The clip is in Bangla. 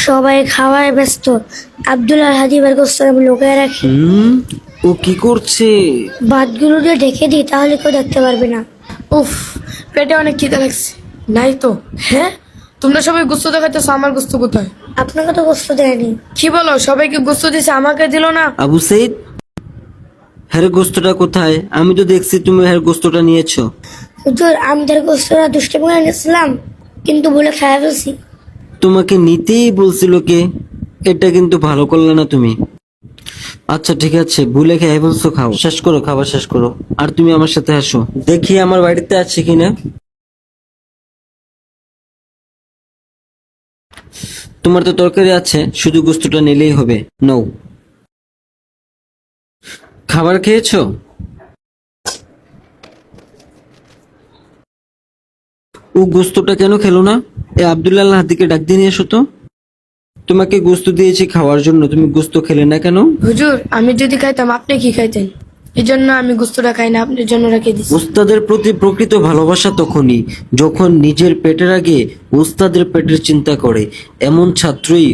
সবাই খাওয়ায় ব্যস্ত। আব্দুল হাদি বের গোস্ত আমি লুকিয়ে রাখি। ও কি করছে? ভাতগুলো দিয়ে ঢেকে দিই, তাহলে কেউ দেখতে পারবে না। উফ, পেটে অনেক খিদে লাগছে। নাই তো। হ্যাঁ, তোমরা সবাই গোস্ত দেখাইতেছো, আমার গোস্ত কোথায়? আপনাকে তো গোস্ত দেয়নি। কি বলো, সবাইকে গোস্ত দিছে, আমাকে দিল না? আবু সাইদ, হ্যাঁ গোস্তটা কোথায়? আমি তো দেখছি তুমি হ্যাঁ গোস্তটা নিয়েছো। হুজুর, আমি তার গোস্তটা দুষ্টে করে এনেছিলাম, কিন্তু বলে খেয়ে ফেলছি। তোমাকে নিতেই বলছিল কে? এটা কিন্তু ভালো করলে না তুমি। আচ্ছা ঠিক আছে, ভুলে খেয়ে বলছো, খাও, শেষ করো, খাবার শেষ করো। আর তুমি আমার সাথে আসো, দেখি আমার বাড়িতে আছে কিনা। তোমার তো তরকারি আছে, শুধু গোস্তটা নিলেই হবে। নাও। খাবার খেয়েছো? ও গোস্তটা কেন খেলো না? এ আব্দুল্লাহ হাদিকে ডাক দিয়ে নিয়ে এসো তো। তোমাকে গোস্ত দিয়েছি খাওয়ার জন্য, তুমি গোস্ত খেলে না কেন? হুজুর, আমি যদি খাইতাম আপনি কি খাইতেন? এই জন্য আমি গোস্তটা খাই না, আপনার জন্য রেখে দিছি। উস্তাদের প্রতি প্রকৃত ভালোবাসা তখনই যখন নিজের পেটের আগে উস্তাদের পেটের চিন্তা করে। এমন ছাত্রই